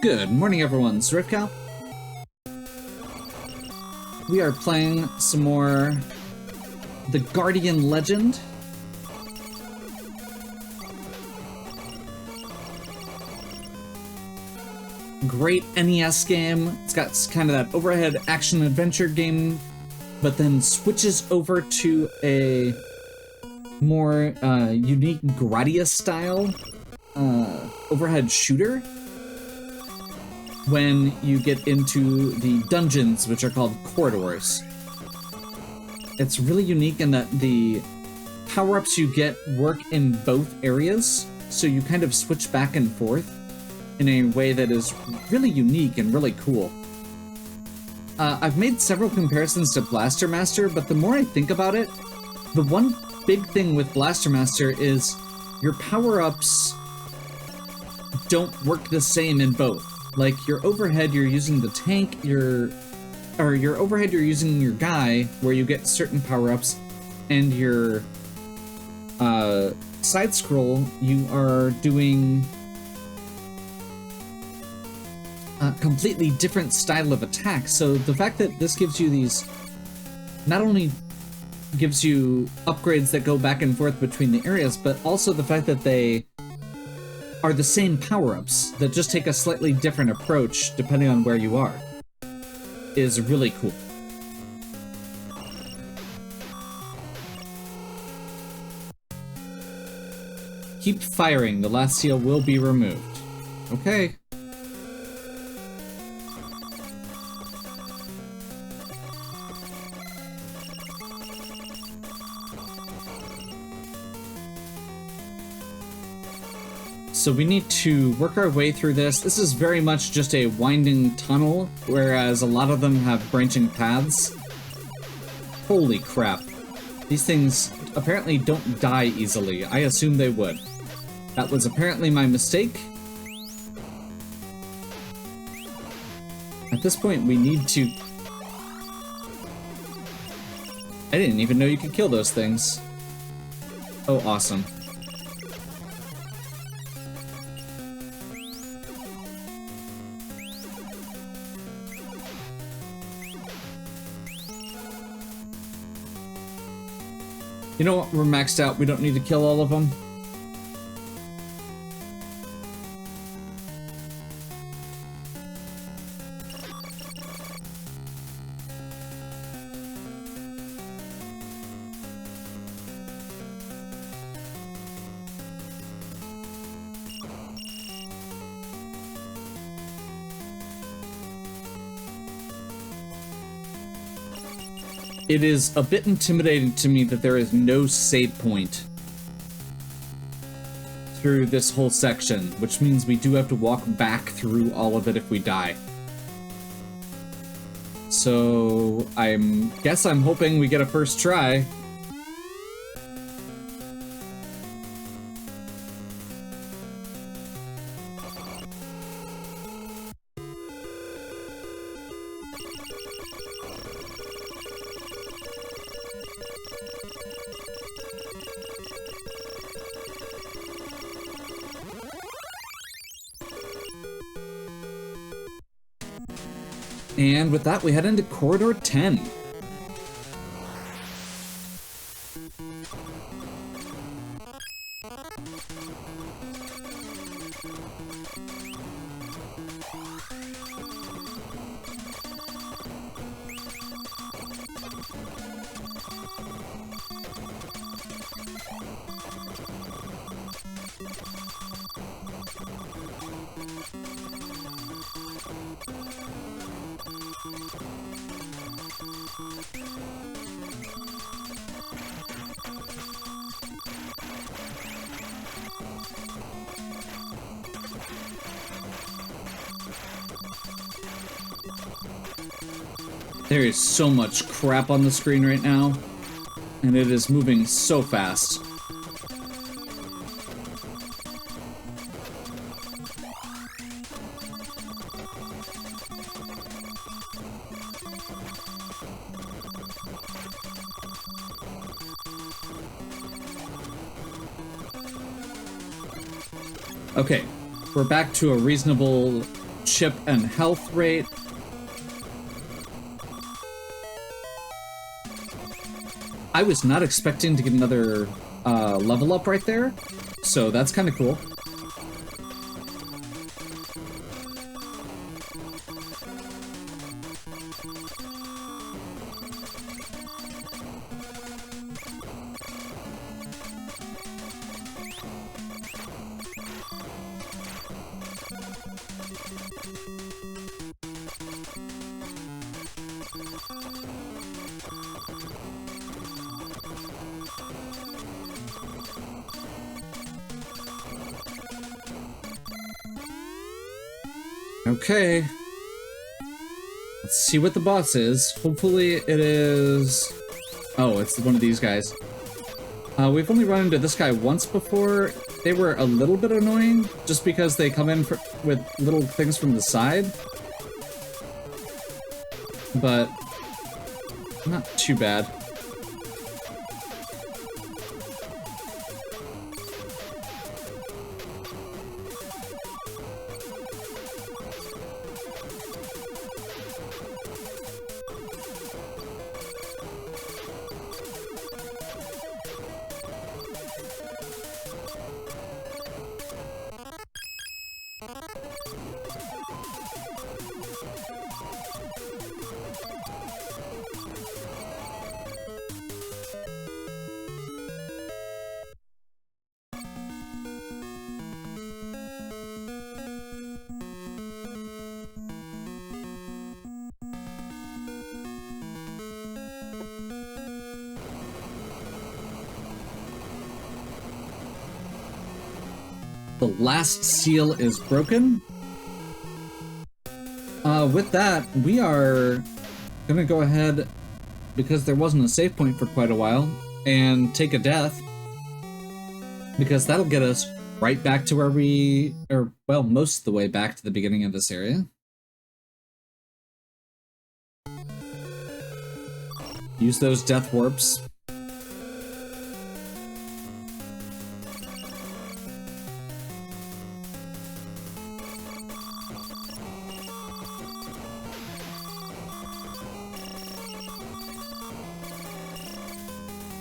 Good morning, everyone. Swiftcow. We are playing some more The Guardian Legend. Great NES game. It's got kind of that overhead action-adventure game, but then switches over to a more unique Gradius-style overhead shooter when you get into the dungeons, which are called corridors. It's really unique in that the power-ups you get work in both areas, so you kind of switch back and forth in a way that is really unique and really cool. I've made several comparisons to Blaster Master, but the more I think about it, the one big thing with Blaster Master is your power-ups don't work the same in both. Like, your overhead, you're using the tank, your overhead, you're using your guy, where you get certain power-ups, and your side-scroll, you are doing a completely different style of attack. So the fact that this gives you these, not only gives you upgrades that go back and forth between the areas, but also the fact that they are the same power-ups that just take a slightly different approach depending on where you are is really cool. Keep firing. The last seal will be removed. Okay. So we need to work our way through this. This is very much just a winding tunnel, whereas a lot of them have branching paths. Holy crap. These things apparently don't die easily. I assumed they would. That was apparently my mistake. At this point, we need to... I didn't even know you could kill those things. Oh, awesome. You know what? We're maxed out. We don't need to kill all of them. It is a bit intimidating to me that there is no save point through this whole section, which means we do have to walk back through all of it if we die. So I'm hoping we get a first try. And with that, we head into Corridor 10. There is so much crap on the screen right now, and it is moving so fast. Okay, we're back to a reasonable chip and health rate. I was not expecting to get another level up right there, so that's kind of cool. Okay. Let's see what the boss is. Hopefully it is... Oh, it's one of these guys. We've only run into this guy once before. They were a little bit annoying, just because they come in with little things from the side. But... not too bad. The last seal is broken. With that, we are gonna go ahead, because there wasn't a save point for quite a while, and take a death. Because that'll get us right back to where well, most of the way back to the beginning of this area. Use those death warps.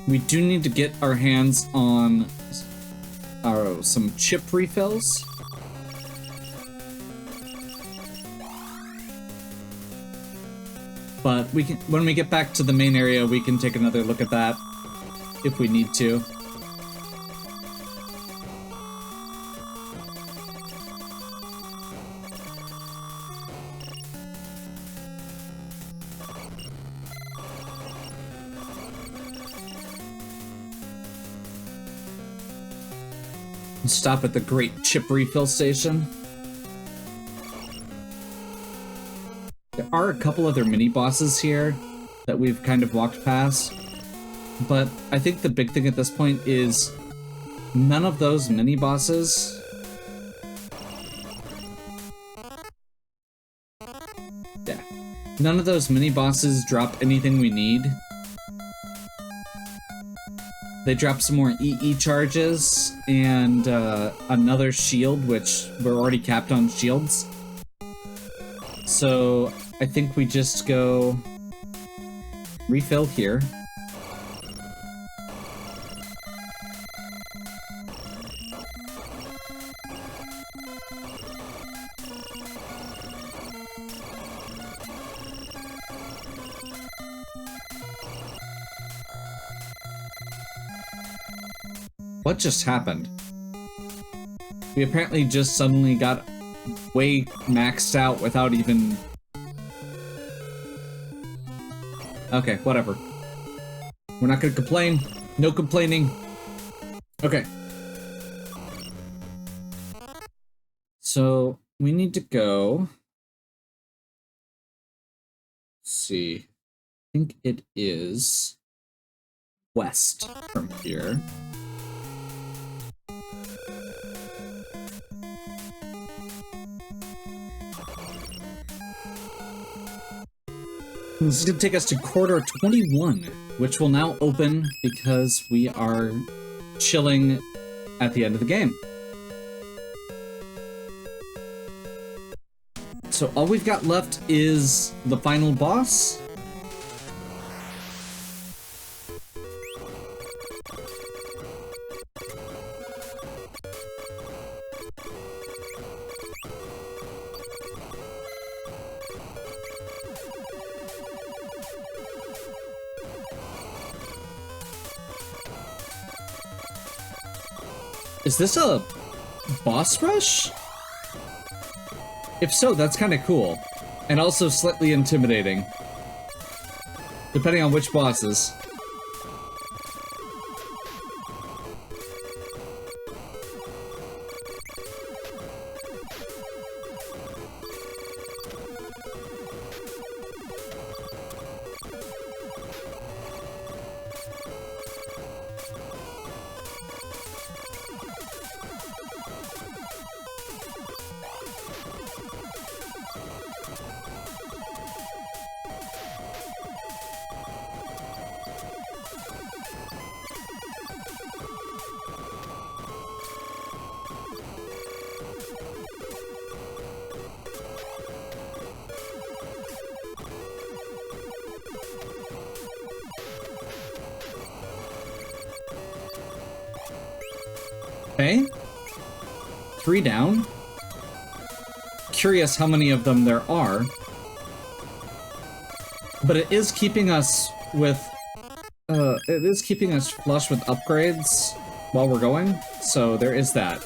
We do need to get our hands on some chip refills. But we can, when we get back to the main area, we can take another look at that if we need to. Stop at the Great Chip Refill Station. There are a couple other mini-bosses here that we've kind of walked past, but I think the big thing at this point is none of those mini-bosses... Yeah. None of those mini-bosses drop anything we need. They drop some more EE charges and another shield, which we're already capped on shields. So I think we just go refill here. What just happened? We apparently just suddenly got way maxed out without even... Okay, whatever. We're not gonna complain. No complaining. Okay. So, we need to go... Let's see. I think it is... west from here. This is going to take us to Corridor 21, which will now open because we are chilling at the end of the game. So all we've got left is the final boss. Is this a boss rush? If so, that's kind of cool. And also slightly intimidating. Depending on which bosses. Okay. 3 down. Curious how many of them there are. But it is keeping us with... it is keeping us flush with upgrades while we're going, so there is that.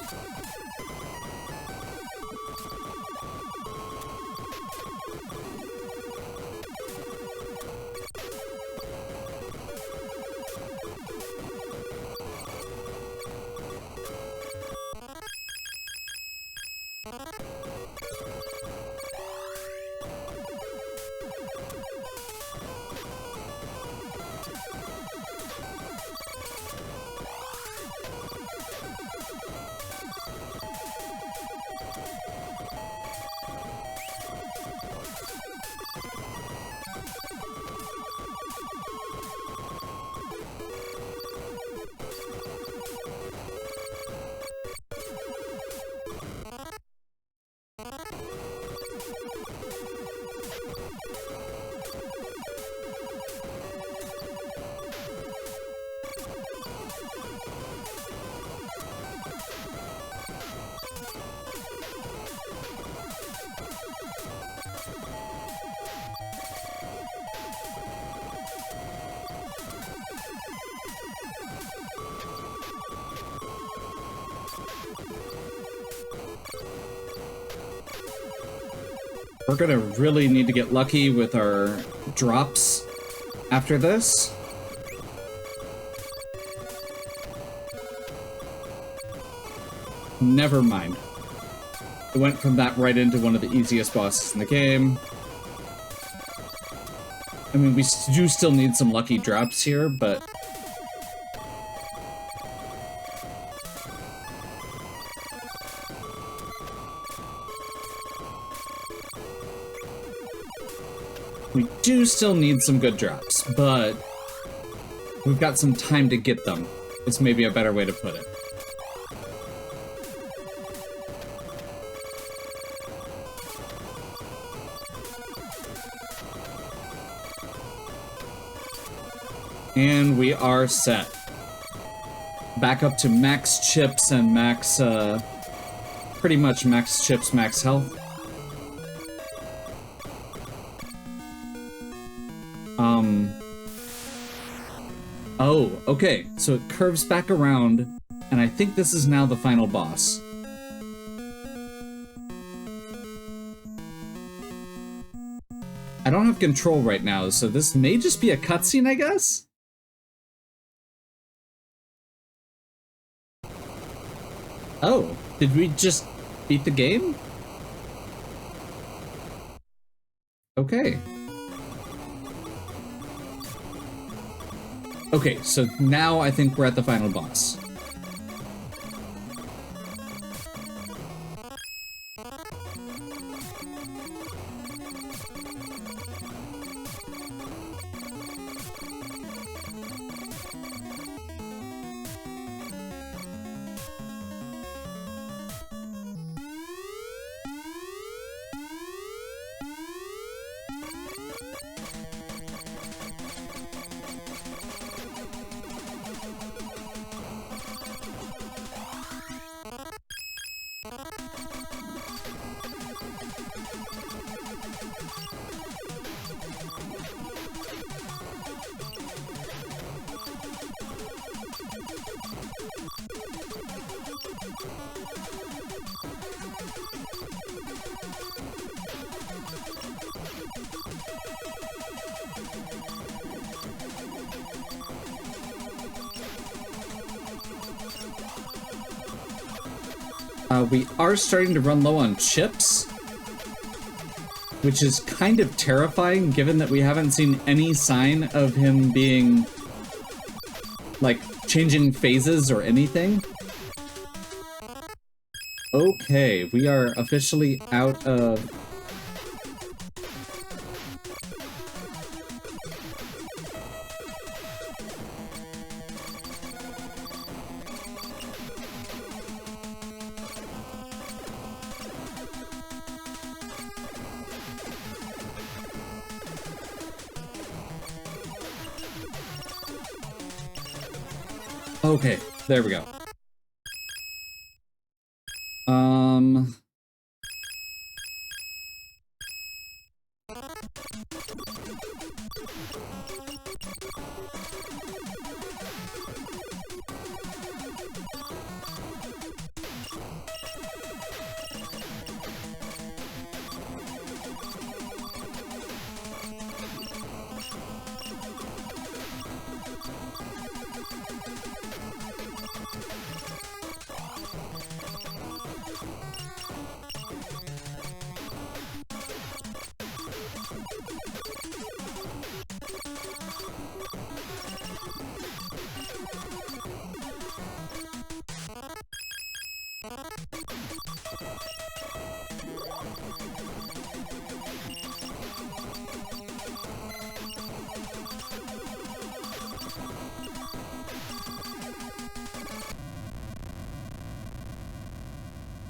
We're gonna really need to get lucky with our drops after this. Never mind. It went from that right into one of the easiest bosses in the game. I mean, we do still need some lucky drops here, but... we do still need some good drops, but we've got some time to get them, is maybe a better way to put it. And we are set. Back up to max chips and max, pretty much max chips, max health. Oh, okay, so it curves back around, and I think this is now the final boss. I don't have control right now, so this may just be a cutscene, I guess? Oh, did we just beat the game? Okay. Okay, so now I think we're at the final boss. We are starting to run low on chips, which is kind of terrifying given that we haven't seen any sign of him being, like, changing phases or anything. Okay, we are officially out of... Okay, there we go.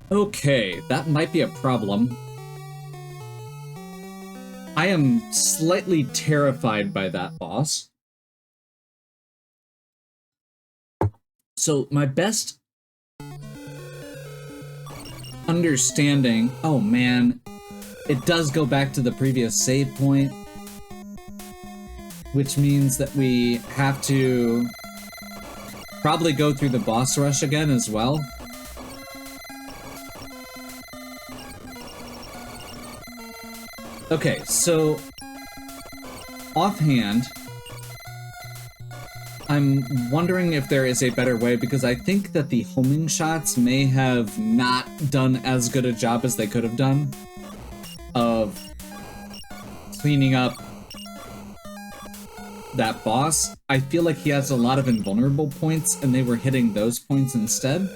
Okay, that might be a problem. I am slightly terrified by that boss. So my best understanding... Oh man, it does go back to the previous save point, which means that we have to probably go through the boss rush again as well. Okay, so offhand, I'm wondering if there is a better way, because I think that the homing shots may have not done as good a job as they could have done of cleaning up that boss. I feel like he has a lot of invulnerable points, and they were hitting those points instead.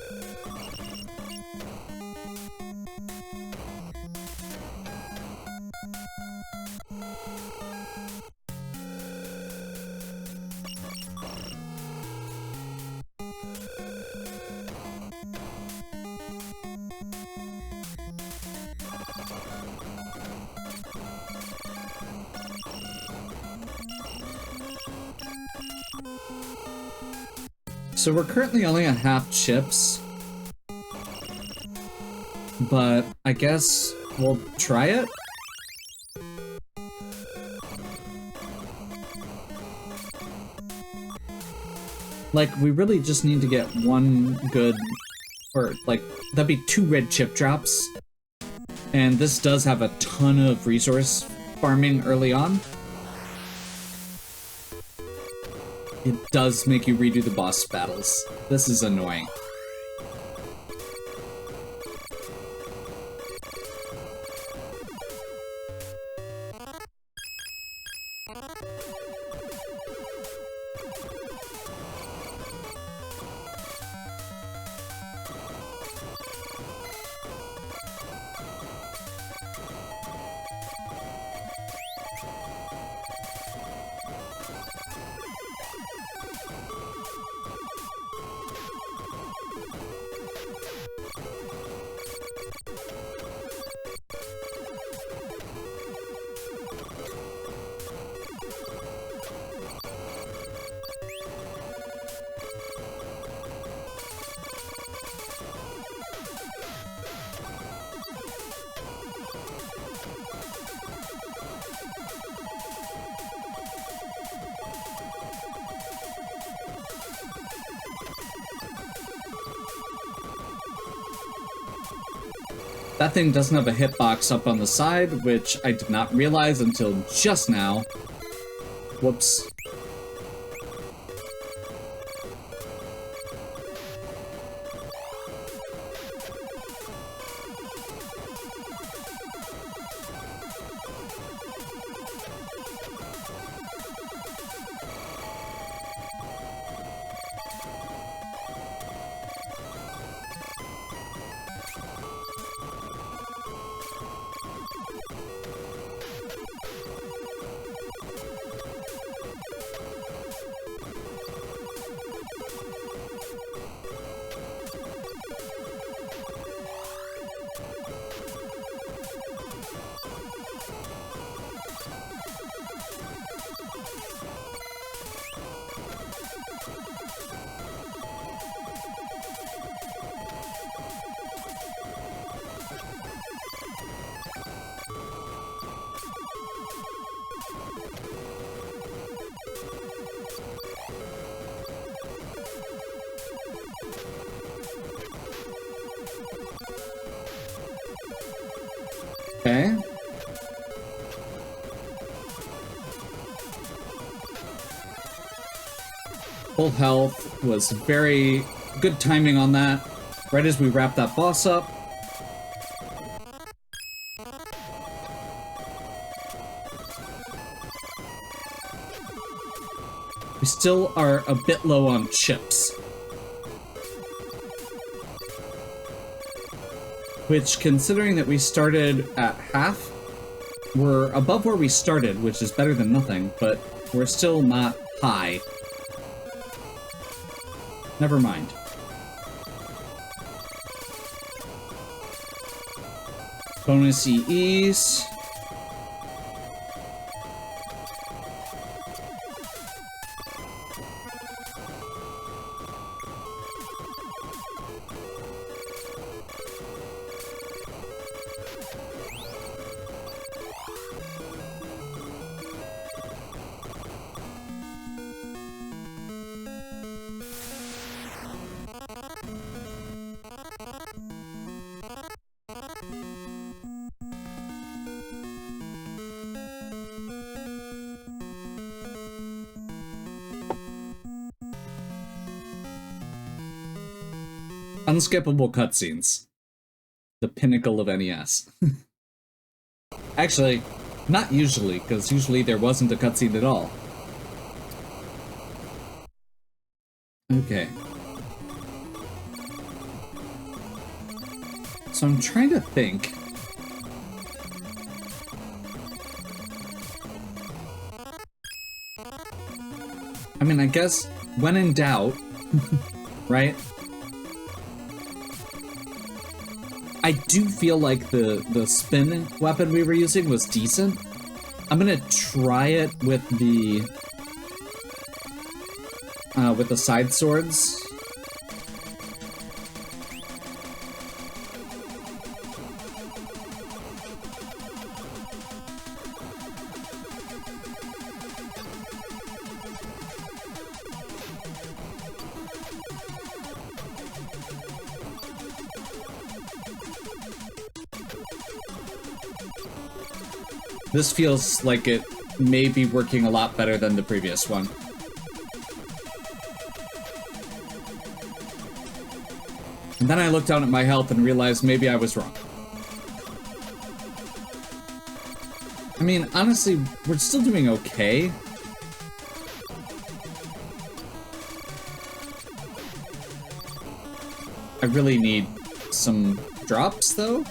So we're currently only at half chips, but I guess we'll try it. Like, we really just need to get one good, or like, that'd be 2 red chip drops. And this does have a ton of resource farming early on. It does make you redo the boss battles. This is annoying. That thing doesn't have a hitbox up on the side, which I did not realize until just now. Whoops. Full health was very good timing on that. Right as we wrap that boss up. We still are a bit low on chips. Which, considering that we started at half, we're above where we started, which is better than nothing, but we're still not high. Never mind. Bonus EEs. Unskippable cutscenes. The pinnacle of NES. Actually, not usually, because usually there wasn't a cutscene at all. Okay. So I'm trying to think. I mean, I guess when in doubt, right? I do feel like the spin weapon we were using was decent. I'm gonna try it with the side swords. This feels like it may be working a lot better than the previous one. And then I looked down at my health and realized maybe I was wrong. I mean, honestly, we're still doing okay. I really need some drops, though?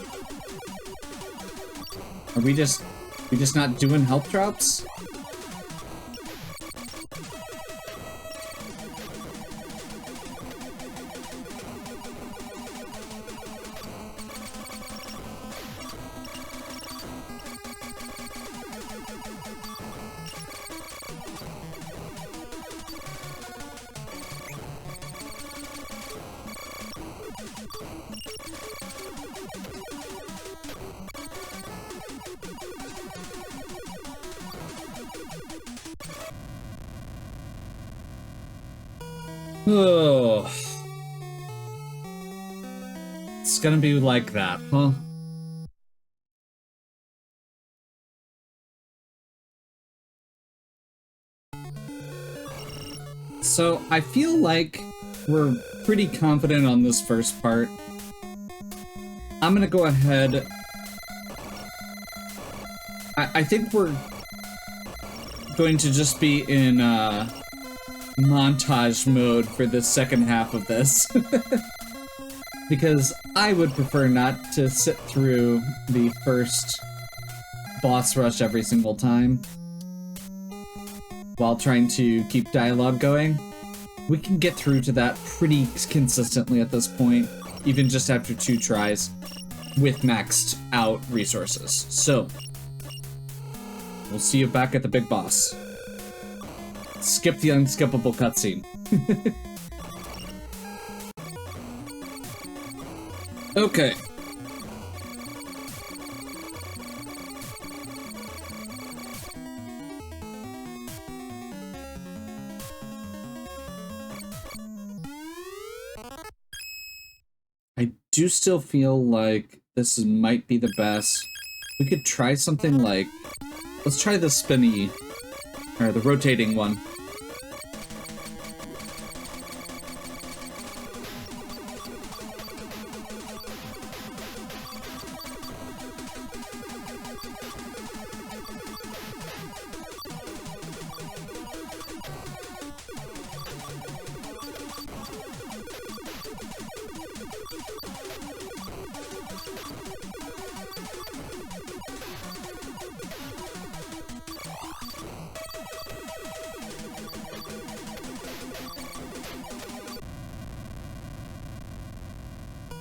Are we just not doing health drops? Oh. It's gonna be like that, huh? So, I feel like we're pretty confident on this first part. I'm gonna go ahead... I think we're going to just be in, montage mode for the second half of this. Because I would prefer not to sit through the first boss rush every single time while trying to keep dialogue going. We can get through to that pretty consistently at this point, even just after 2 tries with maxed out resources. So, we'll see you back at the big boss. Skip the unskippable cutscene. Okay. I do still feel like this might be the best. We could try something like... Let's try the spinny... Or the rotating one.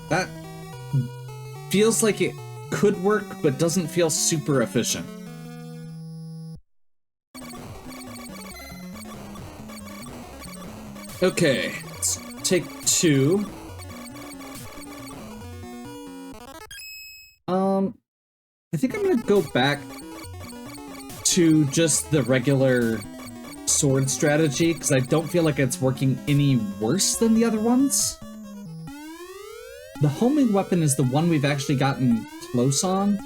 That feels like it could work, but doesn't feel super efficient. Okay, let's take 2. I think I'm gonna go back to just the regular sword strategy, because I don't feel like it's working any worse than the other ones. The homing weapon is the one we've actually gotten close on.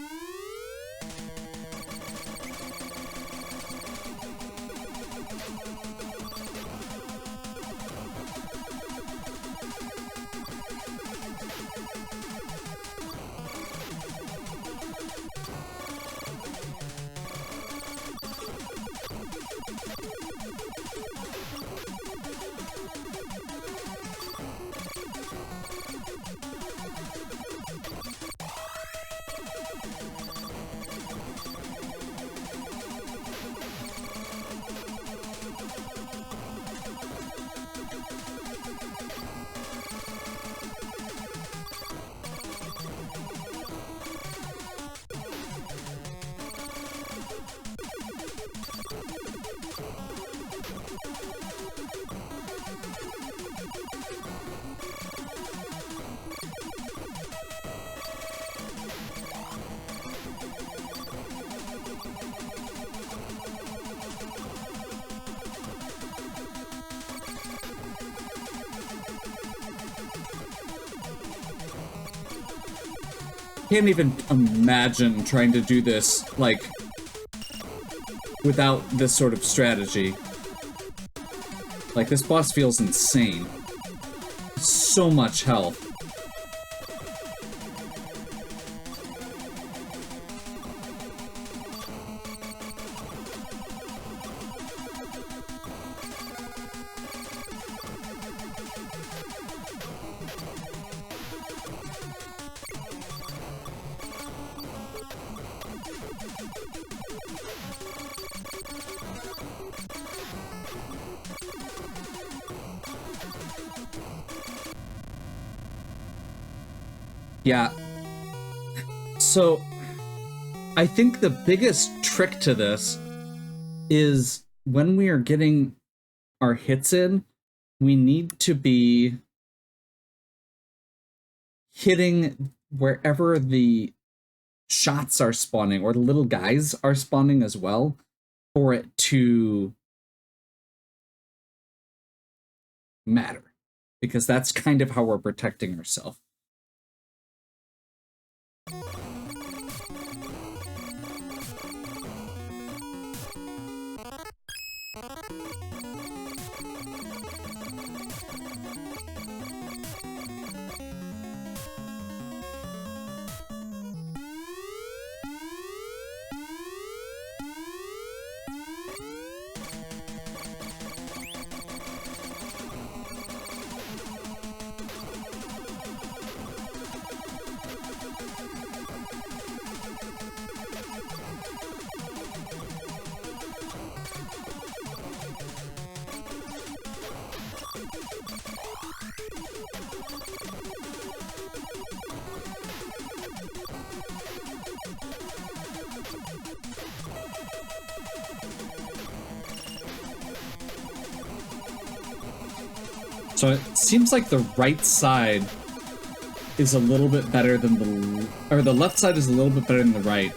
Can't even imagine trying to do this, like, without this sort of strategy. Like, this boss feels insane. So much health. Yeah. So, I think the biggest trick to this is when we are getting our hits in, we need to be hitting wherever the shots are spawning, or the little guys are spawning as well, for it to matter. Because that's kind of how we're protecting ourselves. So it seems like the right side is a little bit better than the left side is a little bit better than the right.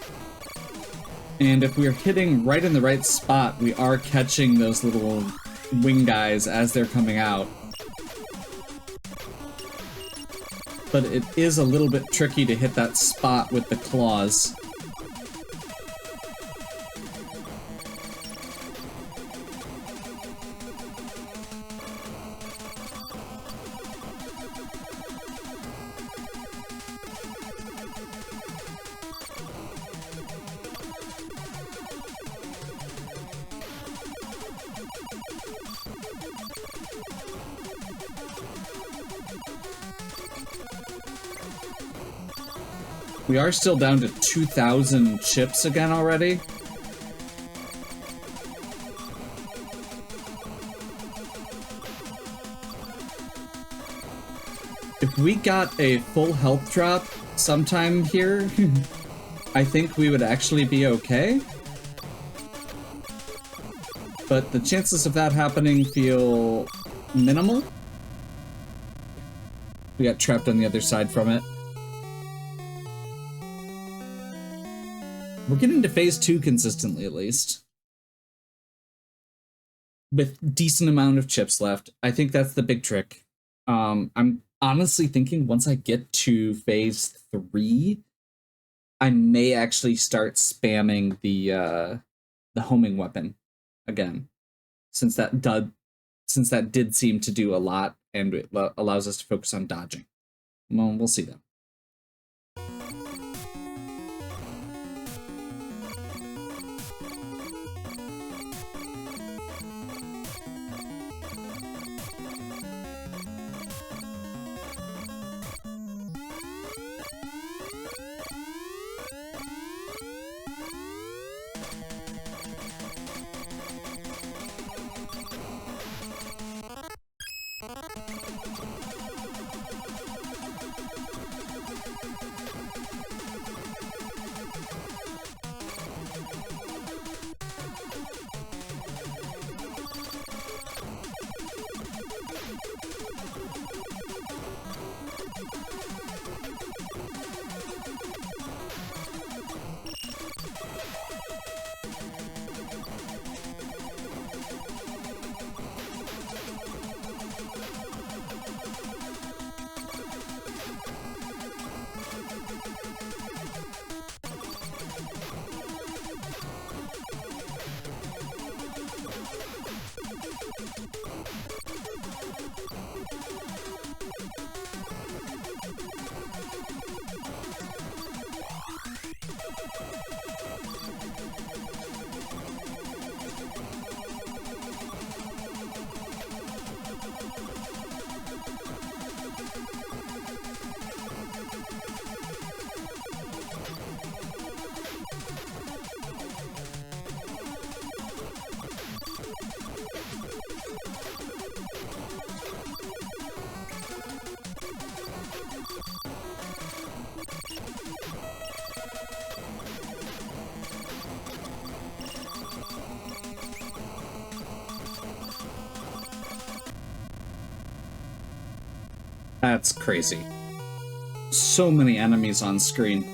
And if we're hitting right in the right spot, we are catching those little wing guys as they're coming out. But it is a little bit tricky to hit that spot with the claws. We are still down to 2,000 chips again already. If we got a full health drop sometime here, I think we would actually be okay. But the chances of that happening feel minimal. We got trapped on the other side from it. We're getting to phase 2 consistently, at least. With decent amount of chips left. I think that's the big trick. I'm honestly thinking once I get to phase 3, I may actually start spamming the homing weapon again, since that did seem to do a lot, and it allows us to focus on dodging. Well, we'll see though. That's crazy. So many enemies on screen.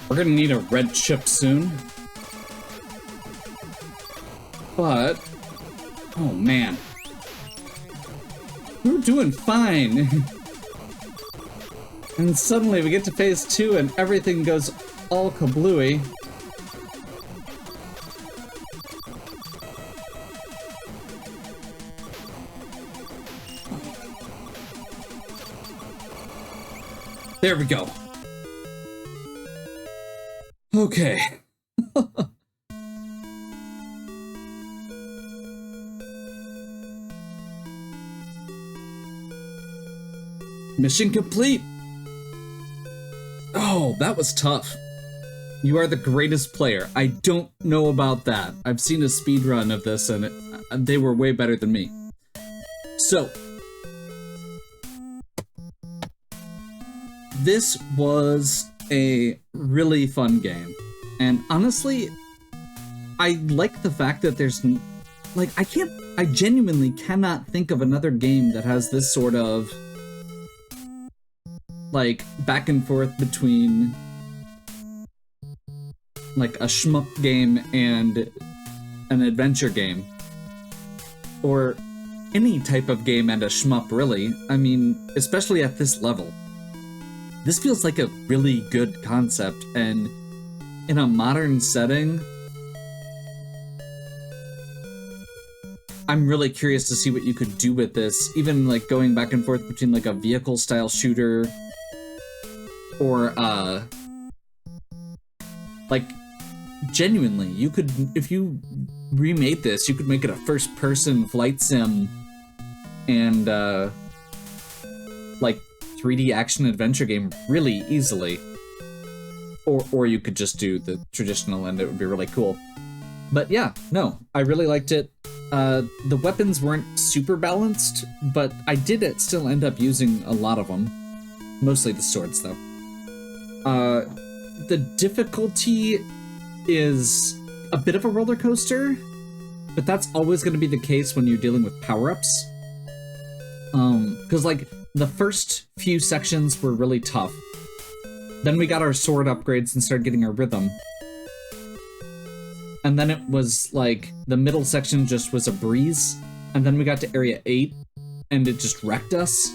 We're gonna need a red chip soon. But, oh man. We were doing fine. And suddenly we get to phase 2 and everything goes all kablooey. There we go. Okay. Mission complete! Oh, that was tough. You are the greatest player. I don't know about that. I've seen a speedrun of this and they were way better than me. So, this was a really fun game. And honestly, I like the fact that there's, like, I genuinely cannot think of another game that has this sort of, like, back and forth between, like, a shmup game and an adventure game. Or any type of game and a shmup, really. I mean, especially at this level. This feels like a really good concept, and in a modern setting, I'm really curious to see what you could do with this, even like going back and forth between like a vehicle style shooter or like genuinely, you could, if you remade this, you could make it a first person flight sim and like 3D action adventure game really easily. Or you could just do the traditional and it would be really cool. But yeah, no, I really liked it. The weapons weren't super balanced, but I did still end up using a lot of them. Mostly the swords, though. The difficulty is a bit of a roller coaster, but that's always going to be the case when you're dealing with power-ups. Because, like, the first few sections were really tough. Then we got our sword upgrades and started getting our rhythm. And then it was like, the middle section just was a breeze. And then we got to area 8, and it just wrecked us.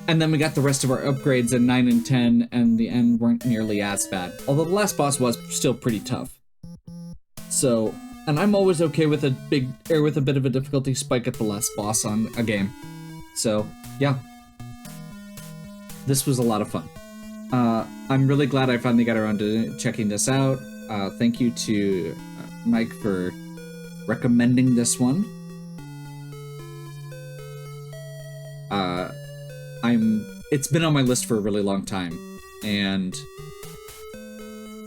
And then we got the rest of our upgrades in 9 and 10, and the end weren't nearly as bad. Although the last boss was still pretty tough. So, and I'm always okay with a bit of a difficulty spike at the last boss on a game. So, yeah. This was a lot of fun. I'm really glad I finally got around to checking this out. Thank you to Mike for recommending this one. It's been on my list for a really long time, and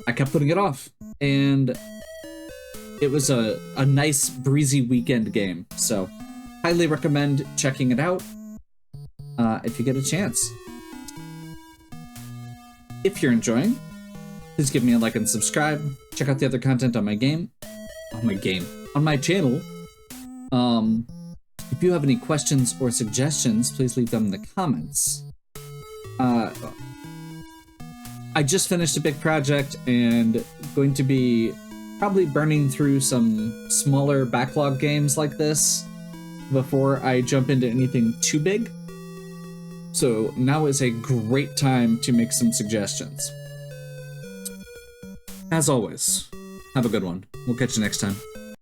I kept putting it off, and it was a nice breezy weekend game, so highly recommend checking it out if you get a chance. If you're enjoying, please give me a like and subscribe. Check out the other content on my channel. If you have any questions or suggestions, please leave them in the comments. I just finished a big project and going to be probably burning through some smaller backlog games like this before I jump into anything too big. So now is a great time to make some suggestions. As always, have a good one. We'll catch you next time.